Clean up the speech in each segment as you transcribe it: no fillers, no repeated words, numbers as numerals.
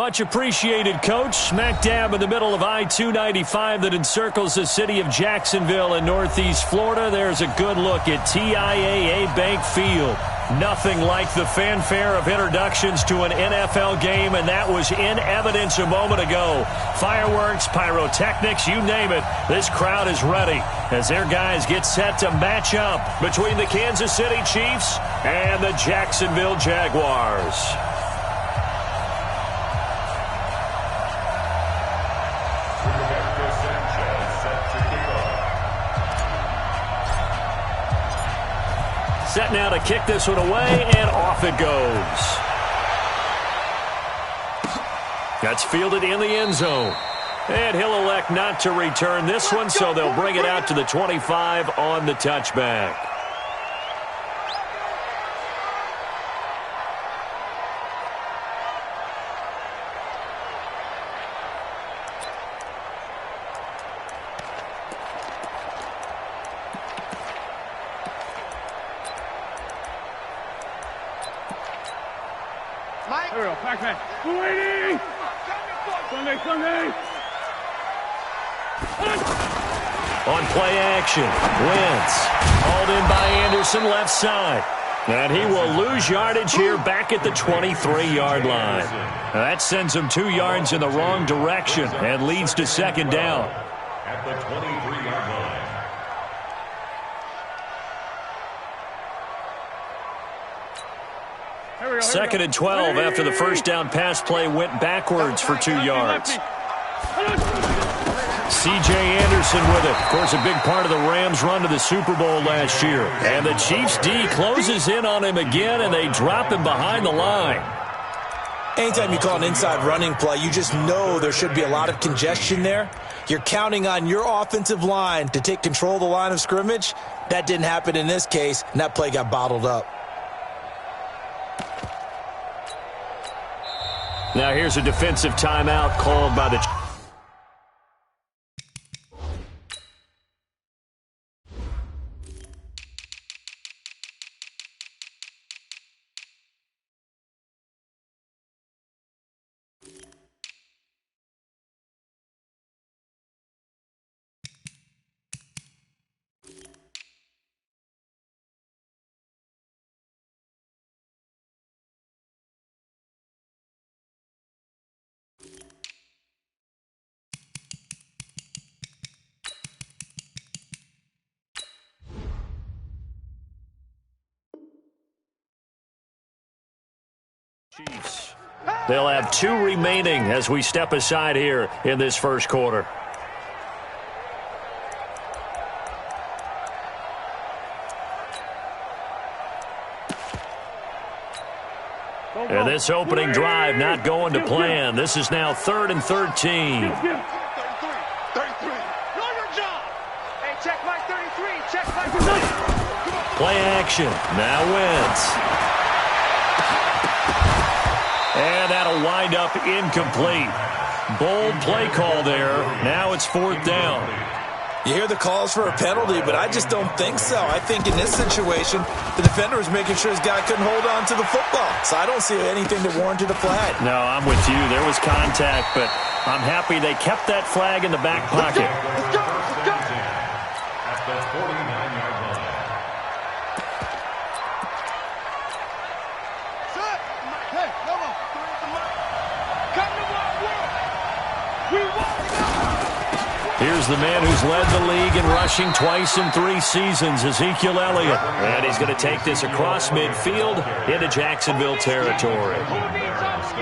Much appreciated, Coach. Smack dab in the middle of I-295 that encircles the city of Jacksonville in Northeast Florida. There's a good look at TIAA Bank Field. Nothing like the fanfare of introductions to an NFL game, and that was in evidence a moment ago. Fireworks, pyrotechnics, you name it. This crowd is ready as their guys get set to match up between the Kansas City Chiefs and the Jacksonville Jaguars. Set now to kick this one away, and off it goes. That's fielded in the end zone. And he'll elect not to return this one, so they'll bring it out to the 25 on the touchback. On play action, Wentz hauled in by Anderson left side. And he will lose yardage here back at the 23-yard line. Now that sends him 2 yards in the wrong direction and leads to second down. At the 23-yard line. Second and 12 after the first down pass play went backwards for 2 yards. C.J. Anderson with it. Of course, a big part of the Rams' run to the Super Bowl last year. And the Chiefs' D closes in on him again, and they drop him behind the line. Anytime you call an inside running play, you just know there should be a lot of congestion there. You're counting on your offensive line to take control of the line of scrimmage. That didn't happen in this case, and that play got bottled up. Now here's a defensive timeout called by the Chiefs. They'll have 2 remaining as we step aside here in this first quarter. And this opening drive not going to plan. This is now 3rd and 13. 33. Know your job. Hey, check my 33. Check my 33. Play action. Now Wentz. And that'll wind up incomplete. Bold play call there. Now it's 4th down. You hear the calls for a penalty, but I just don't think so. I think in this situation, the defender was making sure his guy couldn't hold on to the football. So I don't see anything that warranted a flag. No, I'm with you. There was contact, but I'm happy they kept that flag in the back pocket. Let's go. At the 49-yard line. Hey, come on. Come to my world. We won. Here's the man who's led the league in rushing twice in 3 seasons, Ezekiel Elliott. And he's going to take this across midfield into Jacksonville territory.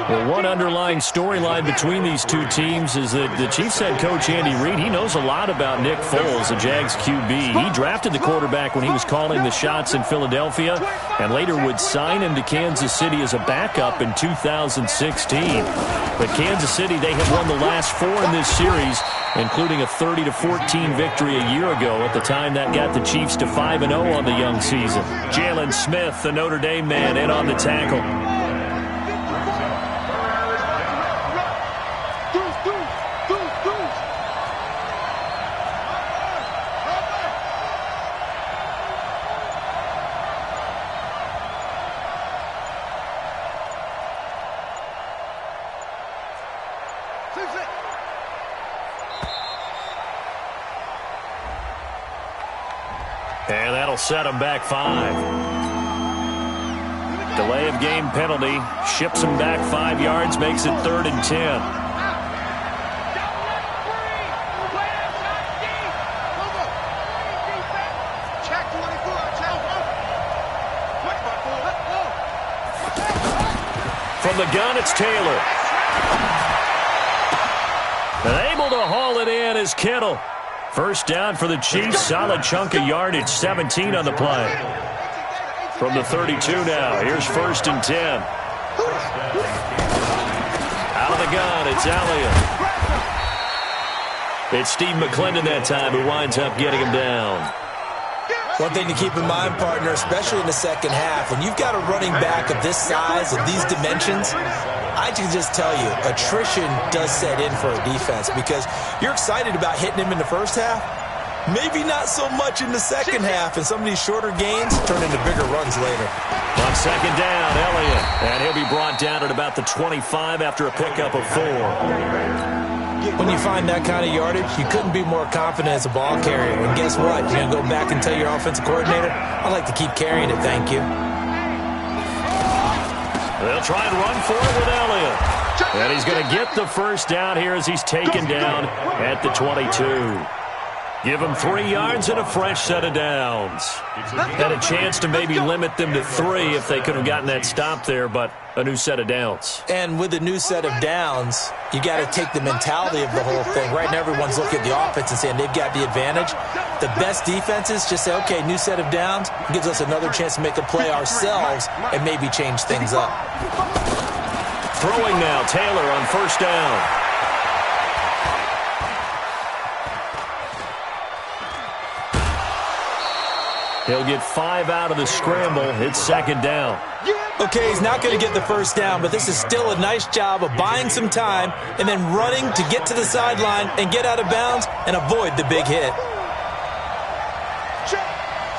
Well, one underlying storyline between these two teams is that the Chiefs head coach Andy Reid, he knows a lot about Nick Foles, the Jags QB. He drafted the quarterback when he was calling the shots in Philadelphia and later would sign him to Kansas City as a backup in 2016. But Kansas City, they have won the last 4 in this series, including a 30-14 victory a year ago. At the time, that got the Chiefs to 5-0 on the young season. Jalen Smith, the Notre Dame man, in on the tackle. And that'll set him back 5. Delay of game penalty ships him back 5 yards, makes it 3rd and 10. From the gun, it's Taylor. And able to haul it in is Kittle. First down for the Chiefs. Solid chunk of yardage. 17 on the play. From the 32 now. Here's 1st and 10. Out of the gun, it's Elliott. It's Steve McClendon that time who winds up getting him down. One thing to keep in mind, partner, especially in the second half, when you've got a running back of this size, of these dimensions, I can just tell you, attrition does set in for a defense because you're excited about hitting him in the first half. Maybe not so much in the second half, and some of these shorter gains turn into bigger runs later. On 2nd down, Elliott. And he'll be brought down at about the 25 after a pickup of 4. When you find that kind of yardage, you couldn't be more confident as a ball carrier. And guess what? You're going to go back and tell your offensive coordinator, I'd like to keep carrying it, thank you. They'll try and run for it with Elliott. And he's going to get the first down here as he's taken down at the 22. Give him 3 yards and a fresh set of downs. Had a chance to maybe limit them to 3 if they could have gotten that stop there, but a new set of downs. And with a new set of downs, you got to take the mentality of the whole thing. Right now, everyone's looking at the offense and saying they've got the advantage. The best defenses just say, okay, new set of downs gives us another chance to make a play ourselves and maybe change things up. Throwing now, Taylor on 1st down. He'll get 5 out of the scramble. It's 2nd down. Okay, he's not going to get the first down, but this is still a nice job of buying some time and then running to get to the sideline and get out of bounds and avoid the big hit. Check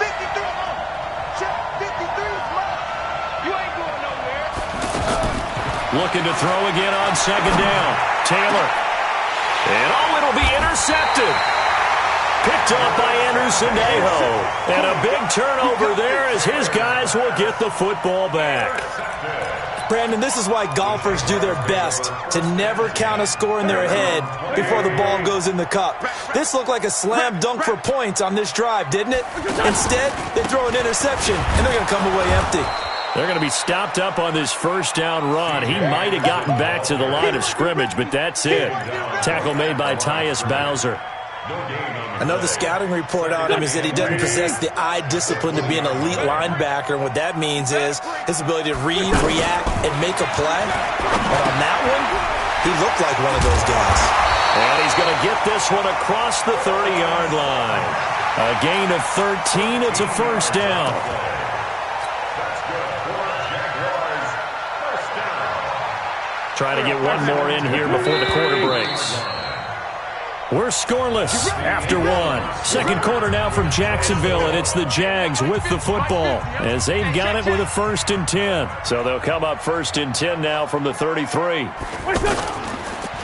53. Check 53 is mine. You ain't going nowhere. Looking to throw again on 2nd down. Taylor. And it'll be intercepted. Picked up by Anderson-Aho. And a big turnover there as his guys will get the football back. Brandon, this is why golfers do their best to never count a score in their head before the ball goes in the cup. This looked like a slam dunk for points on this drive, didn't it? Instead, they throw an interception, and they're going to come away empty. They're going to be stopped up on this first down run. He might have gotten back to the line of scrimmage, but that's it. Tackle made by Tyus Bowser. Another scouting report on him is that he doesn't possess the eye discipline to be an elite linebacker, and what that means is his ability to read, react, and make a play. But on that one, he looked like one of those guys. And he's going to get this one across the 30-yard line. A gain of 13. It's a first down. Try to get one more in here before the quarter breaks. We're scoreless after 1. 2nd quarter now from Jacksonville, and it's the Jags with the football as they've got it with a 1st and 10. So they'll come up 1st and 10 now from the 33.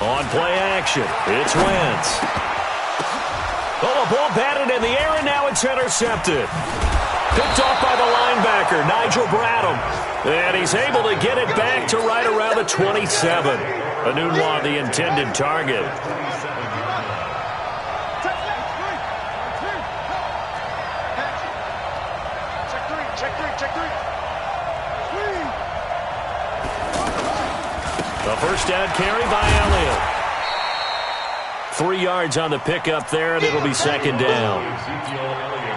On play action, it's Wentz. Oh, the ball batted in the air, and now it's intercepted. Picked off by the linebacker, Nigel Bradham. And he's able to get it back to right around the 27. Anunwa, the intended target. The first down carry by Elliott. 3 yards on the pickup there, and it'll be 2nd down.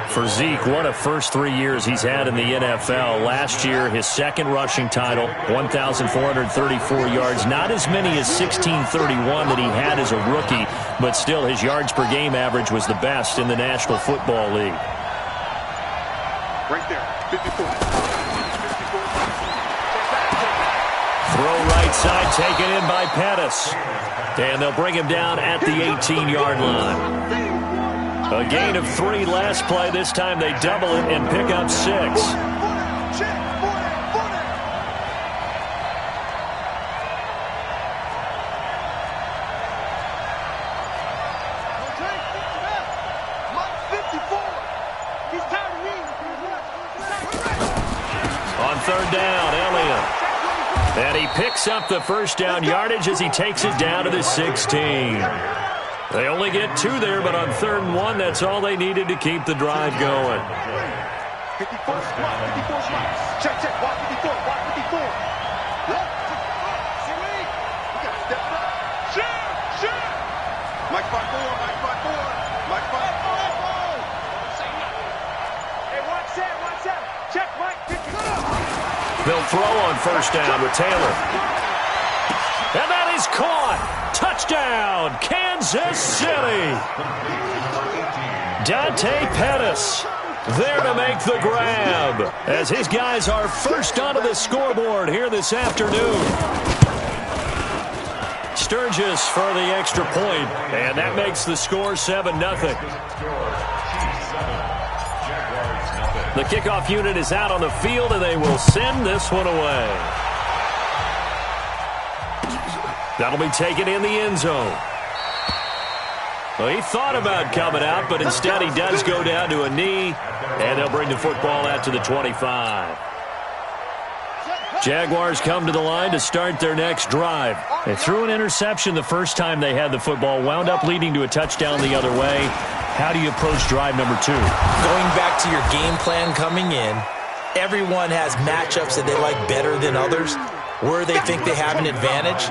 For Zeke, what a first 3 years he's had in the NFL. Last year, his 2nd rushing title, 1,434 yards. Not as many as 1,631 that he had as a rookie, but still his yards per game average was the best in the National Football League. Right there, 54. Throw right side, taken in by Pettis. And they'll bring him down at the 18-yard line. A gain of 3 last play. This time they double it and pick up 6. third down, Elliott. And he picks up the first down yardage as he takes it down to the 16. They only get 2 there, but on 3rd and 1, that's all they needed to keep the drive going. 54, 54, check, walk 54, walk 54. See me? We got to step it up. Sure. Mike 5-4, Mike 5-4, Mike 5-4. Say nothing. Hey, watch that. Check, Mike, pick it up. They'll throw on first down with Taylor. And that is caught. Touchdown, Kansas City. Dante Pettis there to make the grab as his guys are first onto the scoreboard here this afternoon. Sturgis for the extra point, and that makes the score 7-0. The kickoff unit is out on the field, and they will send this one away. That'll be taken in the end zone. Well, he thought about coming out, but instead he does go down to a knee, and they'll bring the football out to the 25. Jaguars come to the line to start their next drive. They threw an interception the first time they had the football, wound up leading to a touchdown the other way. How do you approach drive number 2? Going back to your game plan coming in, everyone has matchups that they like better than others. Where they think they have an advantage,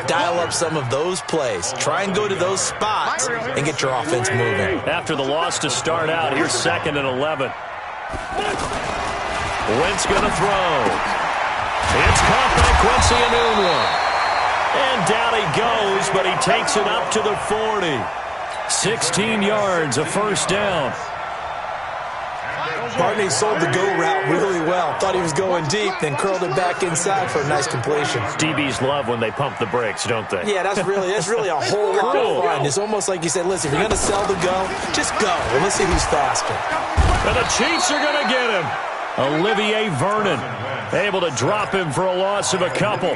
dial up some of those plays. Try and go to those spots and get your offense moving. After the loss to start out, here's 2nd and 11. Wentz going to throw. It's caught by Quincy Enunwa. And down he goes, but he takes it up to the 40. 16 yards, a first down. Barney sold the go route really well. Thought he was going deep, then curled it back inside for a nice completion. DBs love when they pump the brakes, don't they? Yeah, that's really a whole lot of fun. It's almost like you said, listen, if you're going to sell the go, just go. And let's see who's faster. And the Chiefs are going to get him. Olivier Vernon able to drop him for a loss of a couple.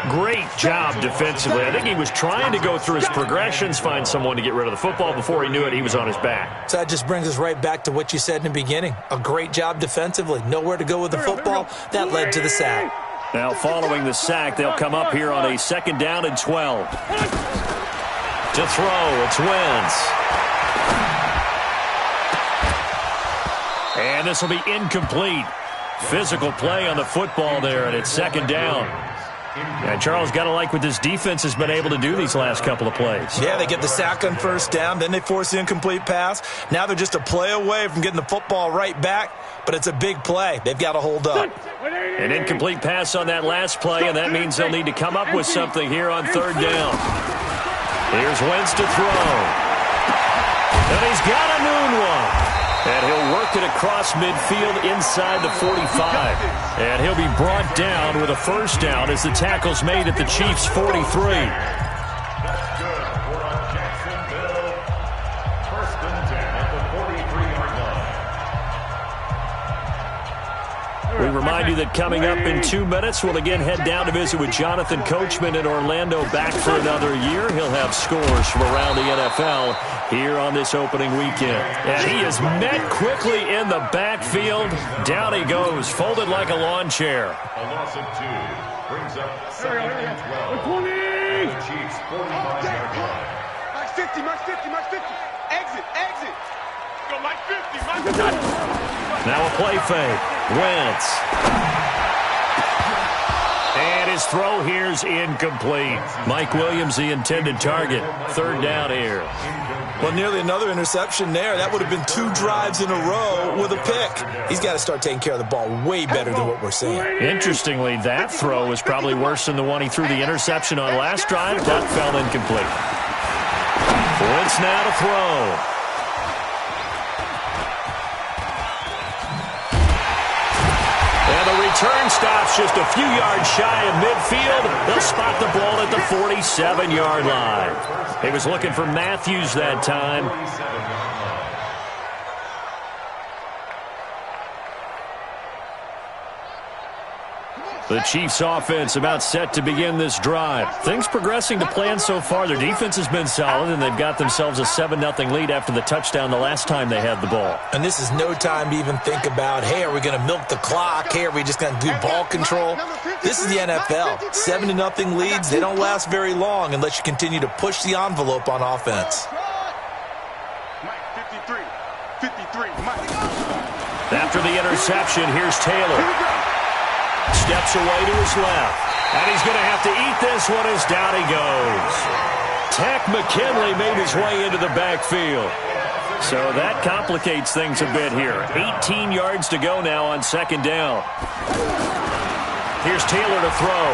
Great job defensively. I think he was trying to go through his progressions, find someone to get rid of the football. Before he knew it, he was on his back. So that just brings us right back to what you said in the beginning. A great job defensively. Nowhere to go with the football. That led to the sack. Now following the sack, they'll come up here on a 2nd down and 12. To throw, it's Wentz. And this will be incomplete. Physical play on the football there, and it's 2nd down. And Charles, got to like what this defense has been able to do these last couple of plays. Yeah, they get the sack on first down, then they force the incomplete pass. Now they're just a play away from getting the football right back, but it's a big play. They've got to hold up. An incomplete pass on that last play, and that means they'll need to come up with something here on 3rd down. Here's Wentz to throw. And he's got a noon one. And he'll work it across midfield inside the 45. And he'll be brought down with a first down as the tackle's made at the Chiefs' 43. That's good for Jacksonville. 1st and 10 at the 43-yard line. We remind you that coming up in 2 minutes, we'll again head down to visit with Jonathan Coachman in Orlando, back for another year. He'll have scores from around the NFL here on this opening weekend. And he is met quickly in the backfield. Down he goes, folded like a lawn chair. A loss of 2 brings up 2nd and 12. The Chiefs 45-yard line. Max 50, Max 50, Max 50. Exit. Go Max 50, Max 50. Now a play fake. Wentz. And his throw here's incomplete. Mike Williams, the intended target. 3rd down here. Well, nearly another interception there. That would have been 2 drives in a row with a pick. He's got to start taking care of the ball way better than what we're seeing. Interestingly, that throw was probably worse than the one he threw the interception on last drive. That fell incomplete. Wentz now to throw. And the return stops just a few yards shy of midfield. They'll spot the ball at the 47-yard line. He was looking for Matthews that time. The Chiefs offense about set to begin this drive. Things progressing to plan so far. Their defense has been solid, and they've got themselves a 7-0 lead after the touchdown the last time they had the ball. And this is no time to even think about, hey, are we going to milk the clock? Hey, are we just going to do ball control? This is the NFL. 7-0 leads, they don't last very long unless you continue to push the envelope on offense. After the interception, here's Taylor. Steps away to his left. And he's going to have to eat this one as down he goes. Tech McKinley made his way into the backfield. So that complicates things a bit here. 18 yards to go now on second down. Here's Taylor to throw.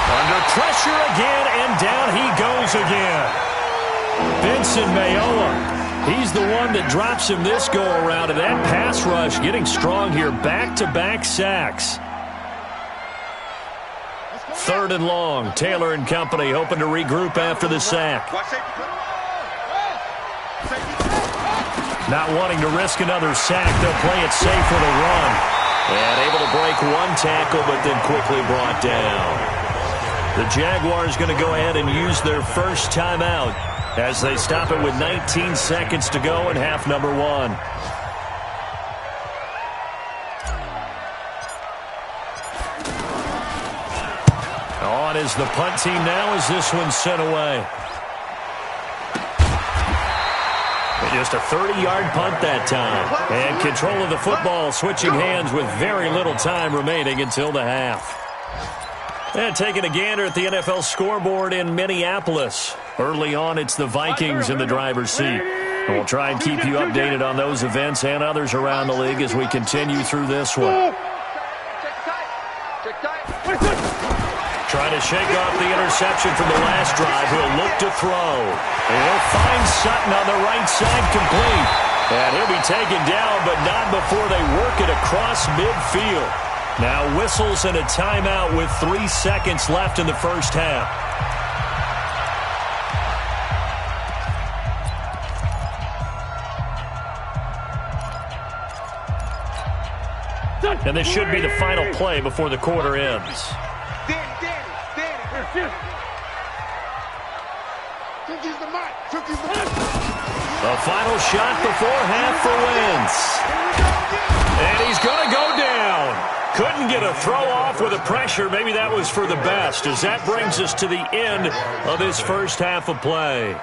Under pressure again, and down he goes again. Benson Mayowa. He's the one that drops him this go-around, and that pass rush getting strong here. Back-to-back sacks. Third and long. Taylor and company hoping to regroup after the sack. Not wanting to risk another sack, they'll play it safe with a run. And able to break one tackle, but then quickly brought down. The Jaguars going to go ahead and use their first timeout as they stop it with 19 seconds to go in half number one. On is the punt team now as this one's sent away. Just a 30-yard punt that time. And control of the football switching hands with very little time remaining until the half. And taking a gander at the NFL scoreboard in Minneapolis. Early on, it's the Vikings in the driver's seat. We'll try and keep you updated on those events and others around the league as we continue through this one. Trying to shake off the interception from the last drive. He'll look to throw. And he'll find Sutton on the right side complete. And he'll be taken down, but not before they work it across midfield. Now whistles and a timeout with 3 seconds left in the first half. And this should be the final play before the quarter ends. The final shot before half for Wentz. And he's going to go down. Couldn't get a throw off with the pressure. Maybe that was for the best, as that brings us to the end of this first half of play.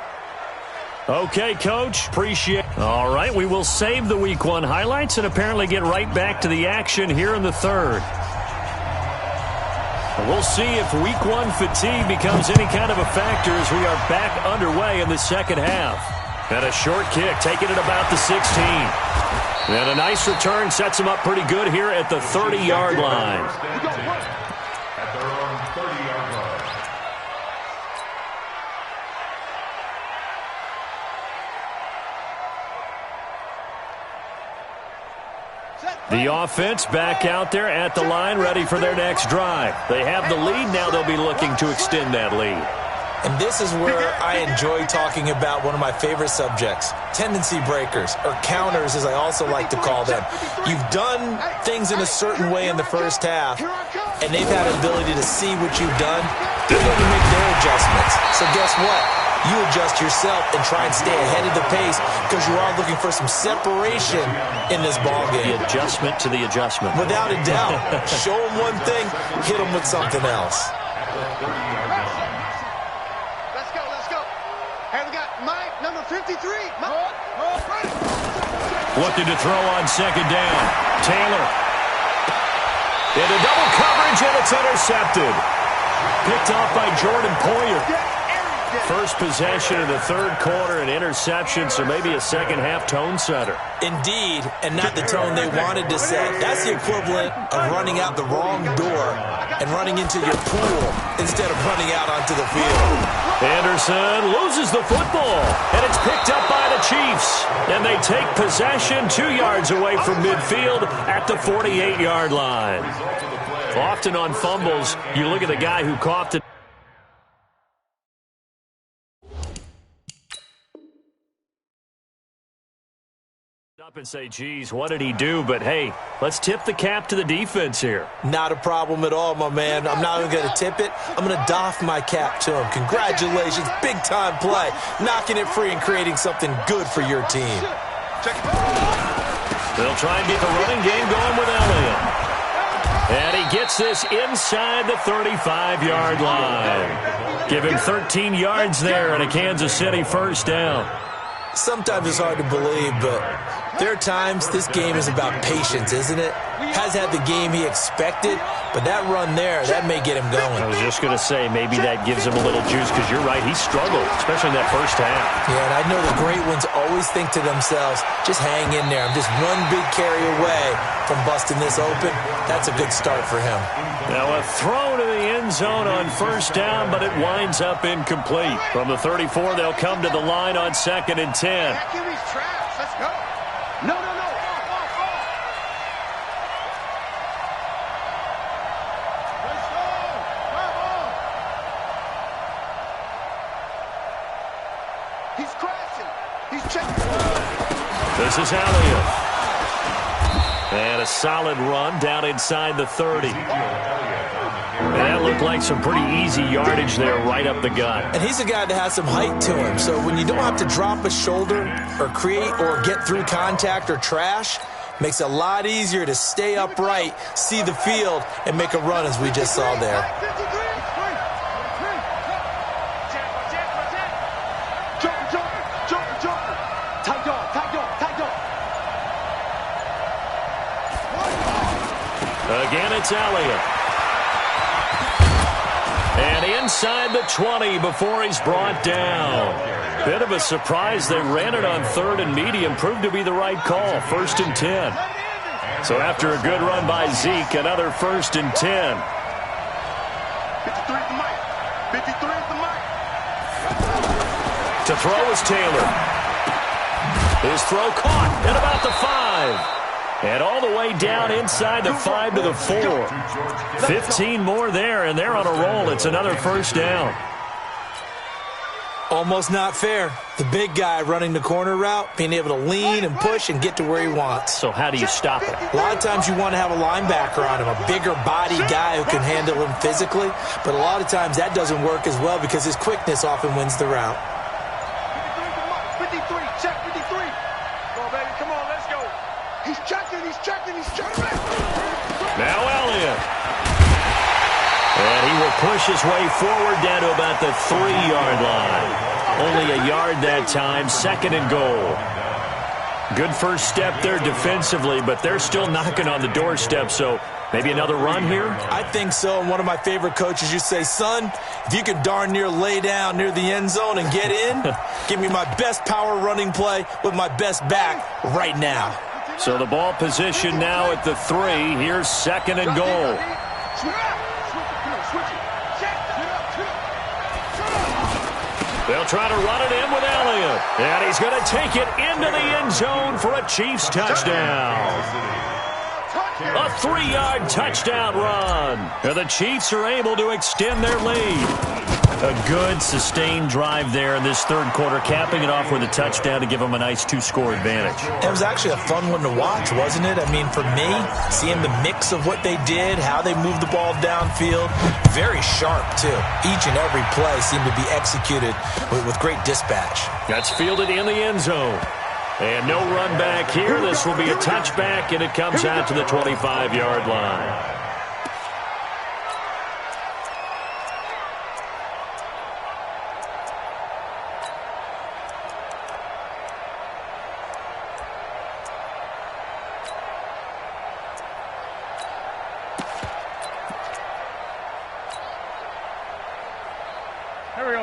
Okay, Coach, appreciate it. All right, we will save the Week 1 highlights and apparently get right back to the action here in the third. We'll see if Week 1 fatigue becomes any kind of a factor as we are back underway in the second half. And a short kick, taking it about the 16. And a nice return sets him up pretty good here at the 30-yard line. At their own 30-yard line. The offense back out there at the line, ready for their next drive. They have the lead. Now they'll be looking to extend that lead. And this is where I enjoy talking about one of my favorite subjects, tendency breakers, or counters as I also like to call them. You've done things in a certain way in the first half, and they've had an ability to see what you've done. They're going to make their adjustments. So guess what? You adjust yourself and try and stay ahead of the pace because you are looking for some separation in this ballgame. The adjustment to the adjustment. Without a doubt. Show them one thing, hit them with something else. Number 53. Looking to throw on second down. Taylor. Into double coverage, and it's intercepted. Picked off by Jordan Poyer. First possession of the third quarter, an interception, so maybe a second-half tone setter. Indeed, and not the tone they wanted to set. That's the equivalent of running out the wrong door and running into your pool instead of running out onto the field. Anderson loses the football, and it's picked up by the Chiefs. And they take possession 2 yards away from midfield at the 48-yard line. Often on fumbles, you look at the guy who coughed it. Up and say, geez, what did he do? But, hey, let's tip the cap to the defense here. Not a problem at all, my man. I'm not even going to tip it. I'm going to doff my cap to him. Congratulations. Big-time play. Knocking it free and creating something good for your team. They'll try and get the running game going with Elliott. And he gets this inside the 35-yard line. Give him 13 yards there and a Kansas City first down. Sometimes it's hard to believe, but there are times this game is about patience, isn't it? Has had the game he expected, but that run there, that may get him going. I was just going to say, maybe that gives him a little juice, because you're right, he struggled, especially in that first half. Yeah, and I know the great ones always think to themselves, just hang in there. I'm just one big carry away from busting this open. That's a good start for him. Now a throw to the end zone on first down, but it winds up incomplete. From the 34, they'll come to the line on 2nd and 10. Let's go. No. He's crashing. He's checking. This is Elliott. And a solid run down inside the 30. And that looked like some pretty easy yardage there right up the gut. And he's a guy that has some height to him, so when you don't have to drop a shoulder or create or get through contact or trash, makes it a lot easier to stay upright, see the field, and make a run as we just saw there. Again, it's Elliott. And inside the 20 before he's brought down. Bit of a surprise. They ran it on 3rd and medium. Proved to be the right call. 1st and 10. So after a good run by Zeke, another 1st and 10. 53 at the mic. 53 at the mic. To throw is Taylor. His throw caught at about the 5. And all the way down inside the 5 to the 4. 15 more there, and they're on a roll. It's another first down. Almost not fair. The big guy running the corner route, being able to lean and push and get to where he wants. So how do you stop it? A lot of times you want to have a linebacker on him, a bigger body guy who can handle him physically. But a lot of times that doesn't work as well because his quickness often wins the route. 53, check 53. Come on, baby, come on, let's go. He's checking. Now Elliott. And he will push his way forward down to about the 3-yard line. Only a yard that time, 2nd and goal. Good first step there defensively, but they're still knocking on the doorstep, so maybe another run here? I think so. And one of my favorite coaches, you say, son, if you can darn near lay down near the end zone and get in, give me my best power running play with my best back right now. So the ball position now at the 3. Here's 2nd and goal. They'll try to run it in with Elliott. And he's going to take it into the end zone for a Chiefs touchdown. A 3-yard touchdown run. And the Chiefs are able to extend their lead. A good, sustained drive there in this 3rd quarter, capping it off with a touchdown to give them a nice 2-score advantage. It was actually a fun one to watch, wasn't it? I mean, for me, seeing the mix of what they did, how they moved the ball downfield, very sharp, too. Each and every play seemed to be executed with great dispatch. That's fielded in the end zone. And no run back here. This will be a touchback, and it comes out to the 25-yard line.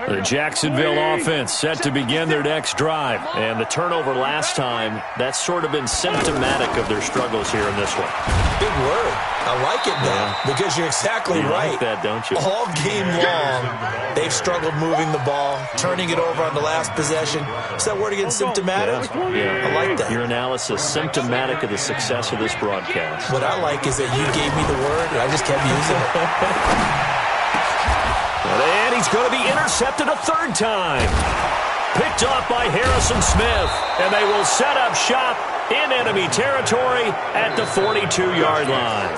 The Jacksonville offense set to begin their next drive. And the turnover last time, that's sort of been symptomatic of their struggles here in this one. Big word. I like it now because you're exactly right. You like that, don't you? All game long, they've struggled moving the ball, turning it over on the last possession. Is that word again, symptomatic? Yeah. I like that. Your analysis, symptomatic of the success of this broadcast. What I like is that you gave me the word, and I just kept using it. And he's going to be intercepted a 3rd time. Picked off by Harrison Smith. And they will set up shop in enemy territory at the 42-yard line.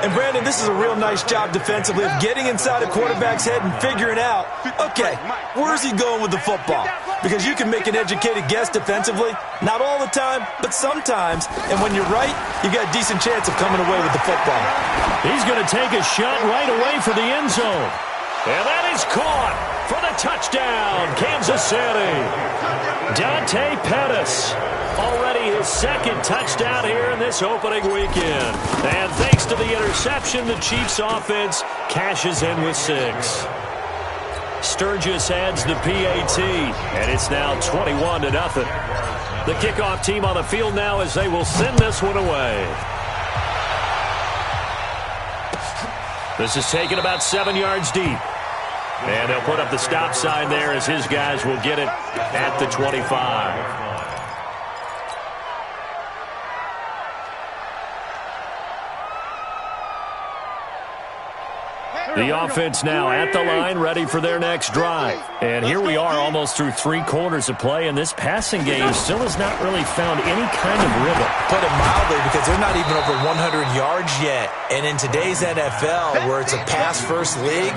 And, Brandon, this is a real nice job defensively of getting inside a quarterback's head and figuring out, okay, where's he going with the football? Because you can make an educated guess defensively, not all the time, but sometimes. And when you're right, you got a decent chance of coming away with the football. He's going to take a shot right away for the end zone. And that is caught for the touchdown, Kansas City. Dante Pettis, already his second touchdown here in this opening weekend. And thanks to the interception, the Chiefs offense cashes in with 6. Sturgis adds the PAT, and it's now 21-0. The kickoff team on the field now as they will send this one away. This is taken about 7 yards deep. And he'll put up the stop sign there as his guys will get it at the 25. The offense now at the line, ready for their next drive. And here we are almost through 3 quarters of play, and this passing game still has not really found any kind of rhythm. Put it mildly, because they're not even over 100 yards yet. And in today's NFL, where it's a pass-first league,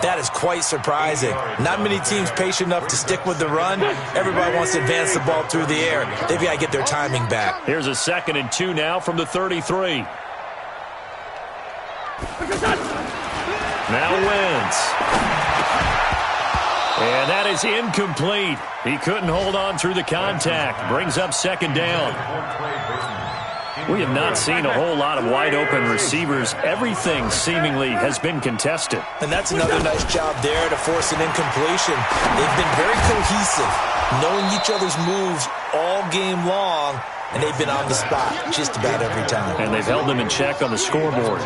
that is quite surprising. Not many teams patient enough to stick with the run. Everybody wants to advance the ball through the air. They've got to get their timing back. Here's a 2nd and 2 now from the 33. Now Wentz. And that is incomplete. He couldn't hold on through the contact. Brings up 2nd down. We have not seen a whole lot of wide-open receivers. Everything seemingly has been contested. And that's another nice job there to force an incompletion. They've been very cohesive, knowing each other's moves all game long, and they've been on the spot just about every time. And they've held them in check on the scoreboard.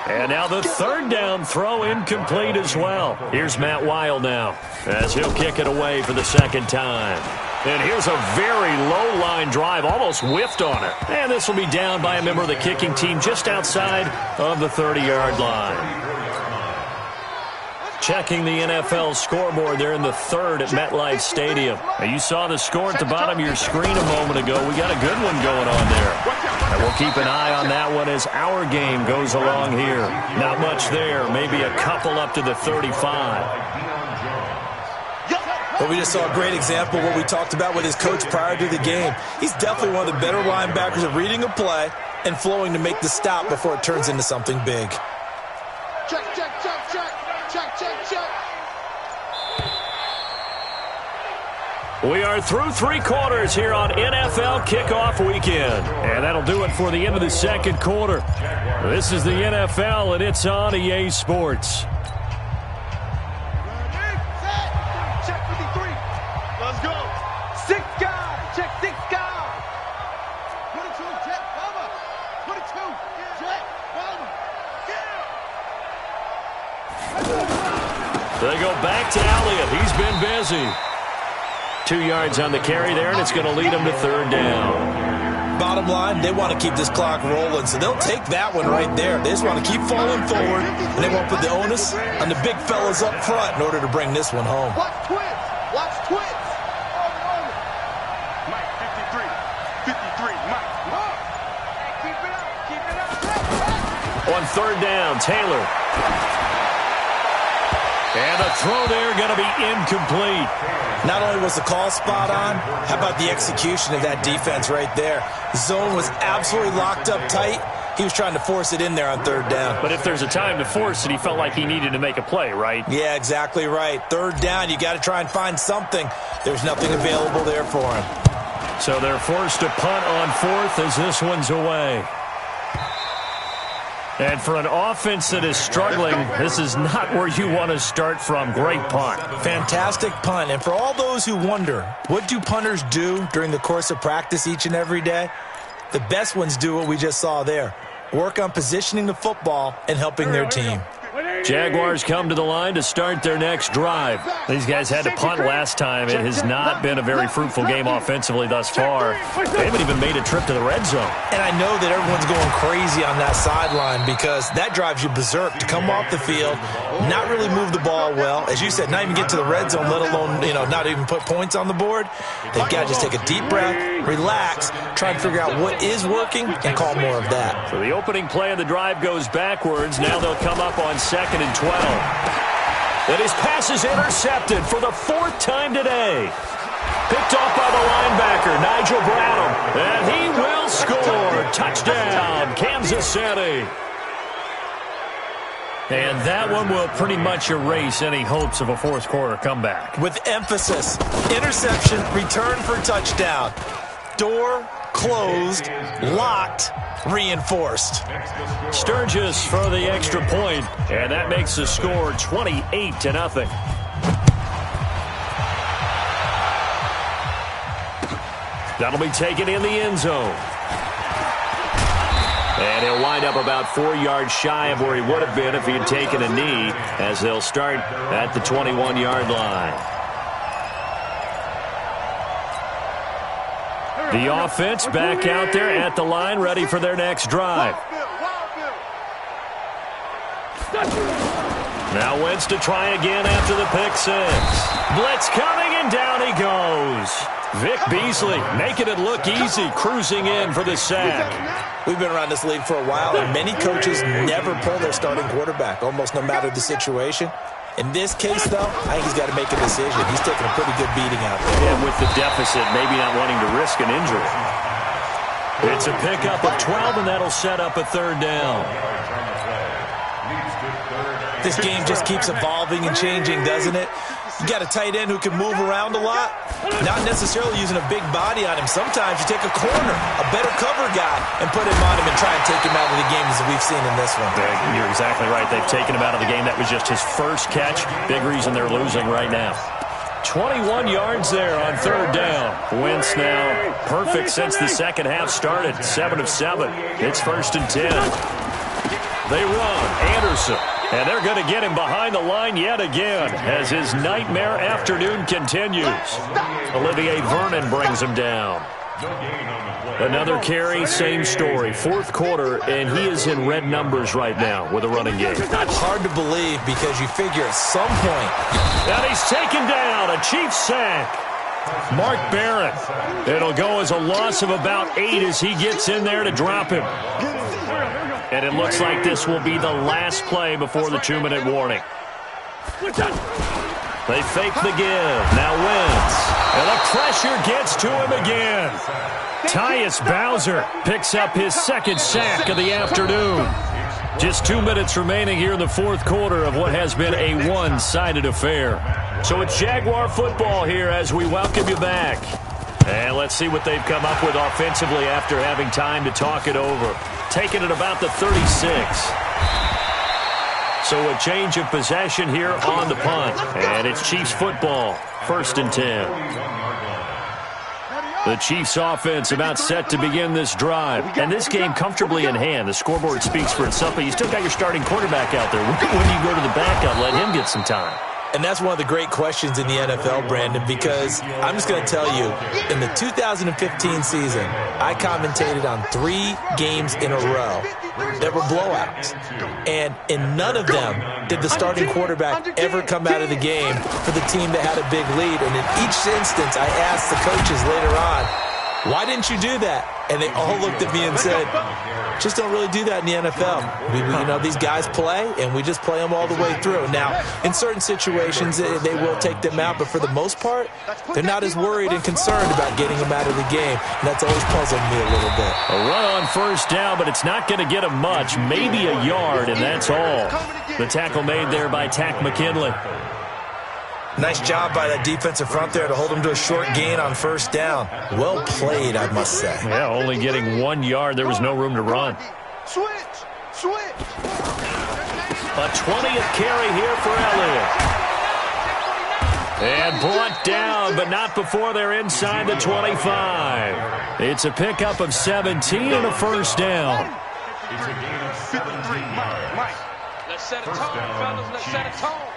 And now the 3rd down throw incomplete as well. Here's Matt Weil now as he'll kick it away for the 2nd time. And here's a very low line drive, almost whiffed on it. And this will be down by a member of the kicking team just outside of the 30-yard line. Checking the NFL scoreboard there in the 3rd at MetLife Stadium. Now you saw the score at the bottom of your screen a moment ago. We got a good one going on there. And we'll keep an eye on that one as our game goes along here. Not much there, maybe a couple up to the 35. Well, we just saw a great example of what we talked about with his coach prior to the game. He's definitely one of the better linebackers at reading a play and flowing to make the stop before it turns into something big. Check, check, check, check. Check, check, check. We are through 3 quarters here on NFL Kickoff Weekend. And that'll do it for the end of the 2nd quarter. This is the NFL, and it's on EA Sports. Check 53. Let's go. 6 guys. Check 6 guys. 22, check, cover. 22, check, cover. They go back to Elliott. He's been busy. 2 yards on the carry there, and it's going to lead them to 3rd down. Bottom line, they want to keep this clock rolling, so they'll take that one right there. They just want to keep falling forward, and they won't put the onus on the big fellas up front in order to bring this one home. Watch twins. Watch twins. Mike, 53. 53, Mike. Hey, keep it up. Keep it up. On 3rd down, Taylor. And the throw there going to be incomplete. Not only was the call spot on, how about the execution of that defense right there? The zone was absolutely locked up tight. He was trying to force it in there on 3rd down. But if there's a time to force it, he felt like he needed to make a play, right? Yeah, exactly right. 3rd down, you got to try and find something. There's nothing available there for him. So they're forced to punt on 4th as this one's away. And for an offense that is struggling, this is not where you want to start from. Great punt. Fantastic punt. And for all those who wonder, what do punters do during the course of practice each and every day? The best ones do what we just saw there. Work on positioning the football and helping their team. Jaguars come to the line to start their next drive. These guys had to punt last time. It has not been a very fruitful game offensively thus far. They haven't even made a trip to the red zone. And I know that everyone's going crazy on that sideline because that drives you berserk to come off the field, not really move the ball well. As you said, not even get to the red zone, let alone, not even put points on the board. They've got to just take a deep breath, relax, try and figure out what is working and call more of that. So the opening play of the drive goes backwards. Now they'll come up on 2nd and 12. And his pass is intercepted for the 4th time today. Picked off by the linebacker, Nigel Bradham. And he will score. Touchdown, Kansas City. And that one will pretty much erase any hopes of a fourth quarter comeback. With emphasis, interception, return for touchdown. Door closed, locked, reinforced. Sturgis for the extra point, and that makes the score 28-0. That'll be taken in the end zone. And he'll wind up about 4 yards shy of where he would have been if he had taken a knee, as they'll start at the 21-yard line. The offense back out there at the line, ready for their next drive. Now Wentz to try again after the pick six. Blitz coming, and down he goes. Vic Beasley making it look easy, cruising in for the sack. We've been around this league for a while, and many coaches never pull their starting quarterback, almost no matter the situation. In this case, though, I think he's got to make a decision. He's taking a pretty good beating out there. And with the deficit, maybe not wanting to risk an injury. It's a pickup of 12, and that'll set up a 3rd down. This game just keeps evolving and changing, doesn't it? You got a tight end who can move around a lot, not necessarily using a big body on him. Sometimes you take a corner, a better cover guy, and put him on him and try and take him out of the game, as we've seen in this one. You're exactly right. They've taken him out of the game. That was just his first catch. Big reason they're losing right now. 21 yards there on 3rd down. Wentz now perfect since the second half started. 7 of 7. It's 1st and 10. They run. Anderson. And they're going to get him behind the line yet again as his nightmare afternoon continues. Olivier Vernon brings him down. Another carry, same story. 4th quarter, and he is in red numbers right now with a running game. That's hard to believe because you figure at some point. And he's taken down, a Chiefs sack. Mark Barron. It'll go as a loss of about 8 as he gets in there to drop him. And it looks like this will be the last play before the 2-minute warning. They fake the give. Now Wentz. And the pressure gets to him again. Tyus Bowser picks up his 2nd sack of the afternoon. Just 2 minutes remaining here in the 4th quarter of what has been a one-sided affair. So it's Jaguar football here as we welcome you back. And let's see what they've come up with offensively after having time to talk it over. Taking it about the 36. So a change of possession here on the punt. And it's Chiefs football, 1st and 10. The Chiefs offense about set to begin this drive. And this game comfortably in hand. The scoreboard speaks for itself, but you still got your starting quarterback out there. When do you go to the backup, let him get some time? And that's one of the great questions in the NFL, Brandon, because I'm just going to tell you, in the 2015 season, I commentated on 3 games in a row that were blowouts. And in none of them did the starting quarterback ever come out of the game for the team that had a big lead. And in each instance, I asked the coaches later on, why didn't you do that? And they all looked at me and said, just don't really do that in the NFL. These guys play, and we just play them all the way through. Now, in certain situations, they will take them out, but for the most part, they're not as worried and concerned about getting them out of the game. And that's always puzzled me a little bit. A run on 1st down, but it's not going to get them much. Maybe a yard, and that's all. The tackle made there by Tack McKinley. Nice job by that defensive front there to hold him to a short gain on 1st down. Well played, I must say. Yeah, only getting 1 yard. There was no room to run. Switch. A 20th carry here for Elliott. And brought down, but not before they're inside the 25. It's a pickup of 17 and a 1st down. Let's set a tone, fellas. Let's set a tone.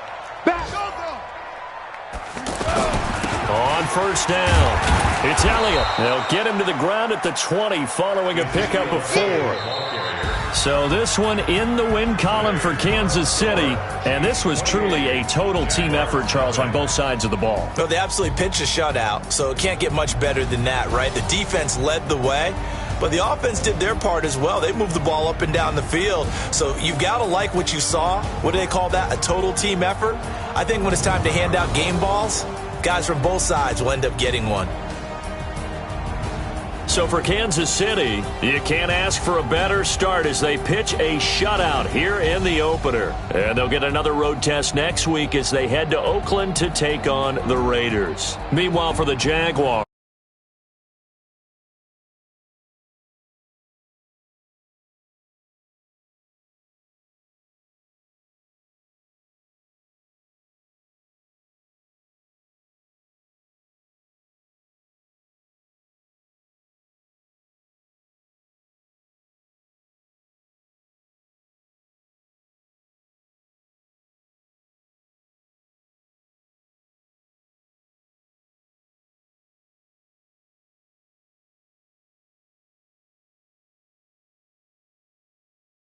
On first down, it's Elliott. They'll get him to the ground at the 20 following a pickup of 4. So this one in the win column for Kansas City. And this was truly a total team effort, Charles, on both sides of the ball. Well, they absolutely pitched a shutout, so it can't get much better than that, right? The defense led the way, but the offense did their part as well. They moved the ball up and down the field. So you've got to like what you saw. What do they call that? A total team effort? I think when it's time to hand out game balls, guys from both sides will end up getting one. So for Kansas City, you can't ask for a better start as they pitch a shutout here in the opener. And they'll get another road test next week as they head to Oakland to take on the Raiders. Meanwhile, for the Jaguars,